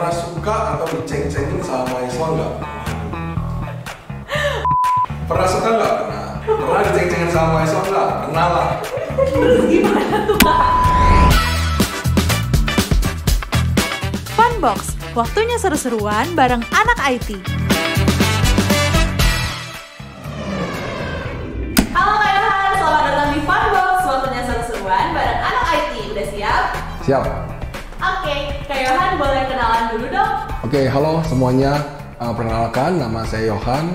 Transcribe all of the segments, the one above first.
Pernah suka atau diceng-cengin sama mahasiswa nggak? Pernah suka nggak? Pernah diceng-cengin sama mahasiswa nggak? Pernah lah. Terus gimana tuh Kak? Funbox, waktunya seru-seruan bareng anak IT. Halo Kak Yohan, selamat datang di Funbox, waktunya seru-seruan bareng anak IT. Udah siap? Siap. Oke, Kak Yohan boleh kenalan dulu dong? Oke, halo semuanya. Perkenalkan, nama saya Yohan.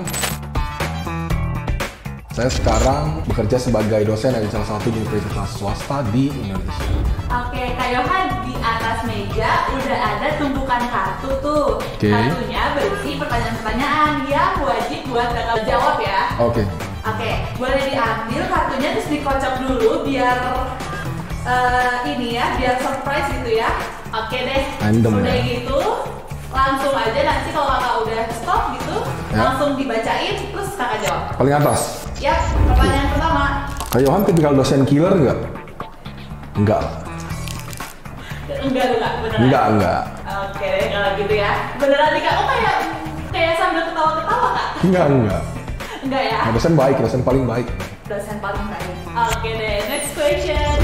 Saya sekarang bekerja sebagai dosen di salah satu universitas swasta di Indonesia. Oke, Kak Yohan, di atas meja udah ada tumpukan kartu tuh. Oke. Kartunya berisi pertanyaan-pertanyaan yang wajib buat Kakak jawab ya. Oke. Oke, boleh diambil kartunya terus dikocok dulu biar biar surprise gitu ya. Oke deh. Random udah ya. gitu, langsung aja nanti kalau Kakak udah stop gitu, Ya. langsung dibacain terus Kakak jawab. Paling atas. Yap, pertanyaan pertama. Kak Yohan tipikal dosen killer nggak? Enggak. Enggak tuh Kak, beneran? Enggak. Oke deh kalau gitu ya. Beneran nih Kak, oh kayak sambil ketawa-ketawa Kak? Enggak. Enggak ya? Nah, dosen baik, dosen paling baik. Dosen paling baik. Oke deh, next question.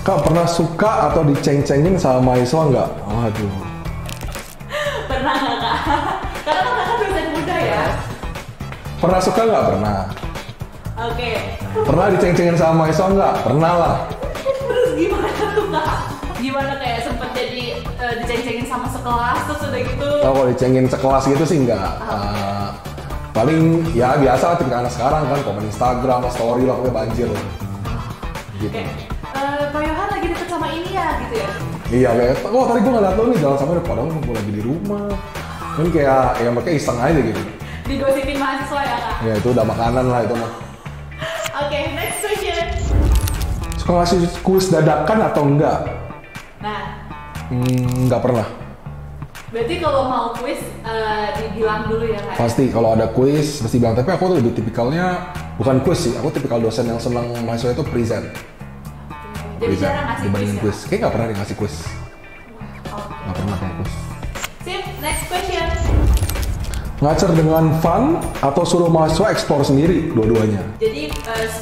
Kak, pernah suka atau diceng-cengin sama mahasiswa nggak? Waduh. Pernah nggak Kak? Karena kan Kakak dosen muda ya. Pernah suka nggak? Pernah. Oke. Pernah diceng-cengin sama mahasiswa nggak? Pernah lah. Terus gimana tuh Kak? Gimana kayak sempet jadi diceng-cengin sama sekelas terus udah gitu? Oh, kalau dicengin sekelas gitu sih nggak. Paling ya biasa lah tipikal anak sekarang kan, komen Instagram, story lah, pokoknya banjir lah. Gitu. Kayak, Pak Yohan lagi deket sama ini ya gitu ya? Iya kayak, oh tadi gue nggak liat lo nih jalan sampai padahal gue lagi di rumah. Kan kayak ya mereka iseng aja gitu. Digosipin mahasiswa ya Kak? Ya itu udah makanan lah itu mah. Oke, next question. Suka ngasih kuis dadakan atau enggak? Nah, Nggak pernah. berarti kalau mau kuis dibilang dulu ya Kak? Pasti kalau ada kuis pasti bilang, tapi aku tuh lebih tipikalnya bukan kuis sih, aku tipikal dosen yang senang mahasiswa itu present. Jadi jarang ngasih dibandingin kuis kuis. Kayak nggak pernah dikasih kuis. Oke. Nggak pernah kayak kuis. Sip, next question. Ngajar dengan fun atau suruh mahasiswa eksplor sendiri dua-duanya? Jadi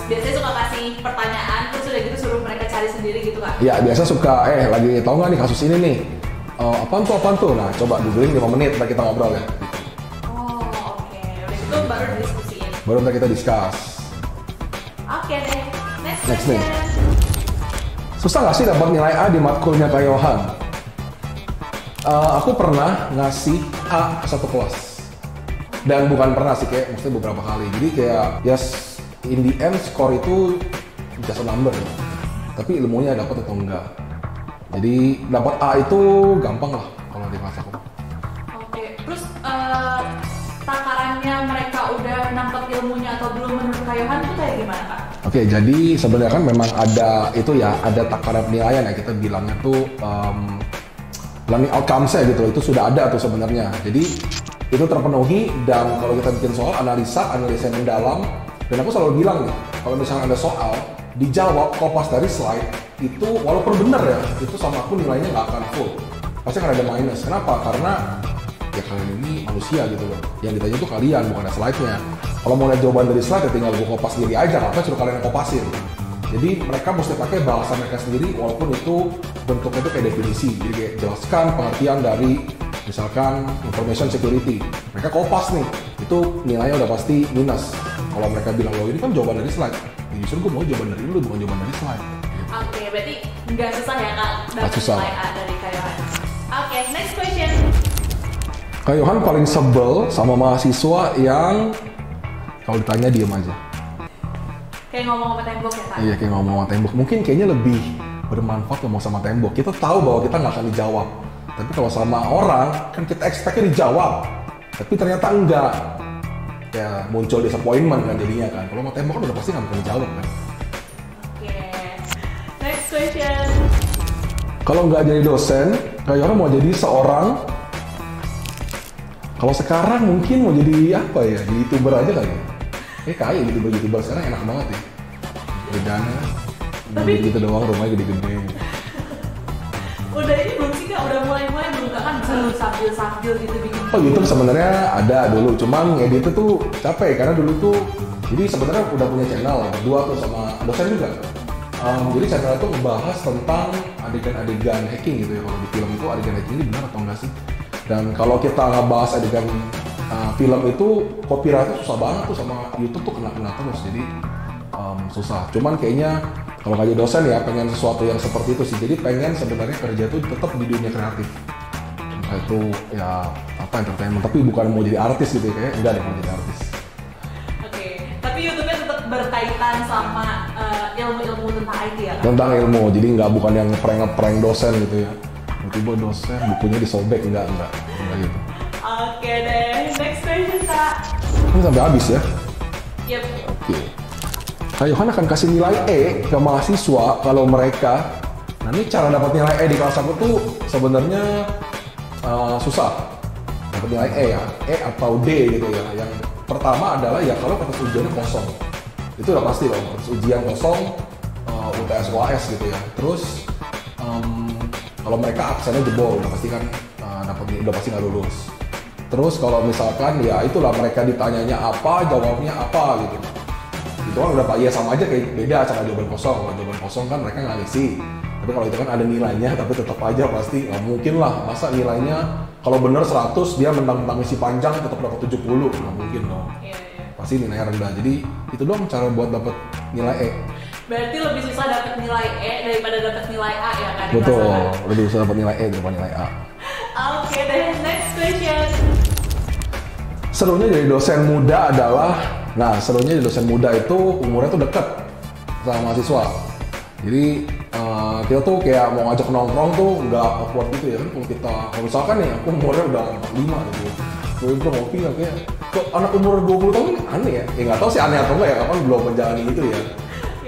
biasanya suka kasih pertanyaan terus udah gitu suruh mereka cari sendiri gitu Kak? Ya biasa suka, lagi tahu nggak nih kasus ini nih? Apaan tuh? Nah coba googling 5 menit, ntar kita ngobrol ya. Oh, oke. Udah gitu baru didiskusiin. Baru ntar kita discuss. Oke deh. Next Next question. nih. Susah nggak sih dapat nilai A di matkulnya Kak Yohan? Aku pernah ngasih A ke satu kelas. Dan bukan pernah sih, kayak maksudnya beberapa kali. Jadi kayak, yes, in the end skor itu just a number. Tapi ilmunya dapat atau enggak. Jadi dapat A itu gampang lah kalau di kelas aku. Oke. Terus takarannya mereka udah nangkep ilmunya atau belum menurut Kak Yohan tuh kayak gimana Kak? Oke, jadi sebenarnya kan memang ada itu ya, ada takaran penilaian ya, kita bilangnya tuh learning outcomes-nya gitu, itu sudah ada tuh sebenarnya. Jadi itu terpenuhi, dan kalau kita bikin soal analisa yang mendalam, dan aku selalu bilang nih, kalau misalnya ada soal dijawab kopas dari slide itu walaupun benar ya, itu sama aku nilainya nggak akan full, pasti akan ada minus. Kenapa? Karena ya kalian ini manusia gitu loh, yang ditanya itu kalian, bukan ada slide-nya. Kalau mau lihat jawaban dari slide ya tinggal gue kopas sendiri aja, apa suruh kalian yang kopasin. Jadi mereka mesti pakai bahasa mereka sendiri, walaupun itu bentuknya itu kayak definisi. Jadi kayak jelaskan pengertian dari misalkan information security, mereka kopas nih, itu nilainya udah pasti minus. Kalau mereka bilang, lo ini kan jawaban dari slide, ya justru gue mau jawaban dari lu, bukan jawaban dari slide. Oke, berarti nggak susah ya Kak dapat susah. nilai A dari Kak Yohan. Oke, next question. Kak Yohan paling sebel sama mahasiswa yang kalau ditanya diem aja. Kayak ngomong sama tembok ya Kak? Iya, kayak ngomong sama tembok. Mungkin kayaknya lebih bermanfaat ngomong sama tembok. Kita tahu bahwa kita nggak akan dijawab. Tapi kalau sama orang, kan kita expect-nya dijawab. Tapi ternyata enggak. Ya muncul disappointment kan jadinya kan. Kalau sama tembok kan udah pasti nggak mungkin dijawab kan. Oke. Next question. Kalau nggak jadi dosen, Kak Yohan mau jadi seorang. Kalau sekarang mungkin mau jadi apa ya? Jadi YouTuber aja kali ya. Kayak YouTuber sekarang enak banget ya. Bedanya. Tapi gitu doang, rumahnya gede-gede. udah ini belum sih Kak? Udah mulai belum Kak? Kan bisa sambil gitu bikin. Oh YouTube sebenarnya ada dulu, cuman ngedit itu tuh capek karena dulu tuh jadi sebenarnya udah punya channel berdua tuh sama dosen juga. Jadi channel itu ngebahas tentang adegan-adegan hacking gitu ya. Kalau di film itu adegan hacking ini benar atau enggak sih? Dan kalau kita ngebahas adegan film itu copyrightnya susah banget tuh sama YouTube tuh kena terus. Jadi susah. Cuman kayaknya kalau ngaji dosen ya pengen sesuatu yang seperti itu sih. Jadi pengen sebenarnya kerja tuh tetap di dunia kreatif. Entah itu ya apa entertainment, tapi bukan mau jadi artis gitu ya, kayak enggak deh mau jadi artis. Oke, tapi YouTube-nya tetap berkaitan sama ilmu-ilmu tentang IT ya Kak? Tentang ilmu, jadi bukan yang ngeprank dosen gitu ya. Tiba-tiba dosen bukunya disobek, enggak gitu. Oke deh, next question Kak. Ini sampai habis ya? Yep. Oke. Kak Yohan akan kasih nilai E ke mahasiswa kalau mereka. Nah ini cara dapat nilai E di kelas aku tuh sebenarnya susah. Dapat nilai E ya, E atau D gitu ya. Yang pertama adalah ya kalau kertas ujiannya kosong. Itu udah pasti loh, kertas ujian kosong, UTS UAS gitu ya. Terus kalau mereka absennya jebol, udah pasti kan udah pasti nggak lulus. Terus kalau misalkan ya itulah mereka ditanyanya apa, jawabnya apa gitu. Itu kan udah ya sama aja kayak beda cara jawaban kosong. Kalau jawaban kosong kan mereka nggak ngisi. Tapi kalau itu kan ada nilainya, tapi tetap aja pasti nggak mungkin lah. Masa nilainya kalau bener 100 dia mentang-mentang isi panjang tetap dapat 70, nggak mungkin dong. Iya. Pasti nilainya rendah. Jadi itu doang cara buat dapat nilai E. Berarti lebih susah dapat nilai E daripada dapat nilai A ya kan? Betul, lebih susah dapat nilai E daripada nilai A. Oke deh, next question. Serunya jadi dosen muda adalah, serunya jadi dosen muda itu umurnya tuh dekat sama mahasiswa. Jadi kita tuh kayak mau ngajak nongkrong tuh nggak awkward gitu ya kan. Kalau misalkan nih aku umurnya udah 45 gitu, gue ngopi lah kayak kok anak umur 20 tahun ini aneh ya. Ya nggak tahu sih aneh atau enggak ya, kapan belum menjalani itu ya.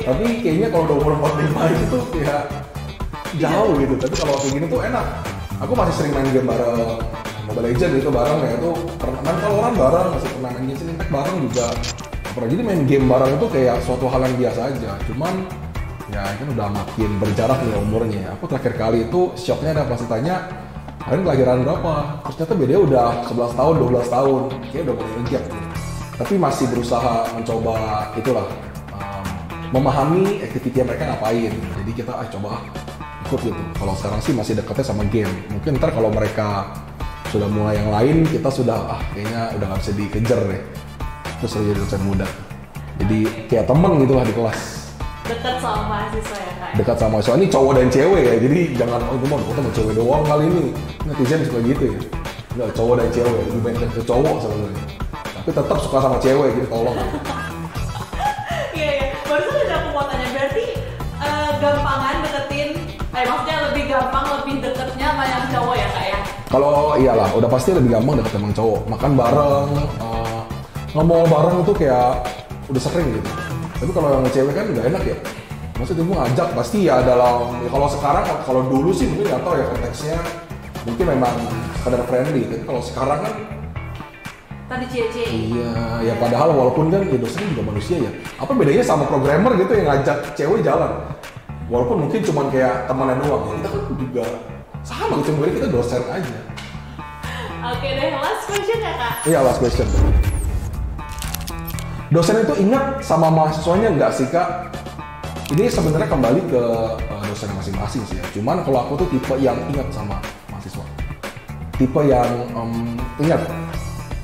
Tapi kayaknya kalau udah umur 45 itu tuh kayak jauh gitu. Tapi kalau kayak gini tuh enak. Aku masih sering main game bareng, Mobile Legends gitu bareng ya, itu main Valorant bareng, masih pernah main Genshin Impact bareng juga. Jadi main game bareng itu kayak suatu hal yang biasa aja. Cuman ya kan udah makin berjarak nih umurnya. Aku terakhir kali itu shocknya ada pas ditanya, kalian pelajaran berapa? Terus ternyata bedanya udah 11 tahun, 12 tahun. Kayaknya udah mulai ngejak gitu. Tapi masih berusaha mencoba itulah, memahami aktiviti mereka ngapain. Jadi kita coba ikut gitu. Kalau sekarang sih masih dekatnya sama game. Mungkin ntar kalau mereka sudah mulai yang lain, kita sudah kayaknya udah nggak bisa dikejar deh. Terus jadi dosen muda. Jadi kayak temen gitu lah di kelas. Dekat sama mahasiswa ya Kak? Dekat sama mahasiswa. Ini cowok dan cewek ya. Jadi jangan gue mau ketemu cewek doang kali ini. Netizen suka gitu ya. Enggak, cowok dan cewek. Lebih banyak ke cowok sebenarnya. Tapi tetap suka sama cewek gitu, tolong. Iya. Barusan ada aku mau tanya, berarti gampangan deketin, maksudnya lebih gampang, lebih deketnya sama yang cowok ya Kak ya? Kalau iyalah, udah pasti lebih gampang deket sama cowok. Makan bareng, ngomong bareng itu kayak udah sering gitu. Tapi kalau yang cewek kan nggak enak ya. Maksudnya gue ngajak pasti ya dalam, ya kalau sekarang, kalau dulu sih mungkin nggak tahu ya konteksnya. Mungkin memang kadar friendly. Tapi kalau sekarang kan Tadi cie-cie. iya, ya padahal walaupun kan ya dosen juga manusia ya. Apa bedanya sama programmer gitu yang ngajak cewek jalan? Walaupun mungkin cuma kayak temenan doang ya. Kita kan juga sama gitu, mungkin kita dosen aja. Oke deh, last question ya Kak? Iya, last question. Dosen itu ingat sama mahasiswanya nggak sih Kak? Ini sebenarnya kembali ke dosen masing-masing sih ya. Cuman kalau aku tuh tipe yang ingat sama mahasiswa. Tipe yang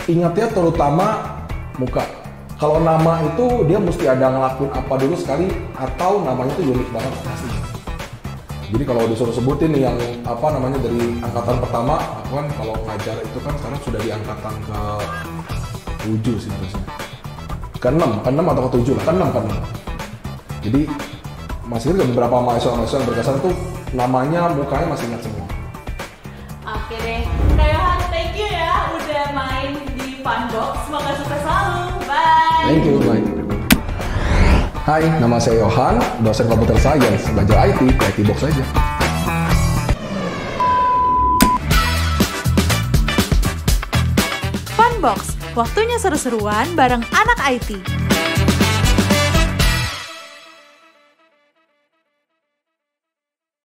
ingatnya terutama muka. Kalau nama itu dia mesti ada ngelakuin apa dulu sekali, atau namanya tuh unik banget pasti. Jadi kalau disuruh sebutin nih yang apa namanya dari angkatan pertama, aku kan kalau ngajar itu kan sekarang sudah di angkatan ke-7 sih harusnya. Ke-6 atau ke-7 lah, ke-6 kan. Jadi masih ada beberapa mahasiswa yang berkesan tuh namanya, mukanya masih ingat semua. Oke deh, Kak Yohan, thank you ya udah main di Funbox. Semoga sukses selalu. Bye. Thank you, bye. Hai, nama saya Yohan, dosen Computer Science, belajar IT, IT Box aja. Funbox, waktunya seru-seruan bareng anak IT.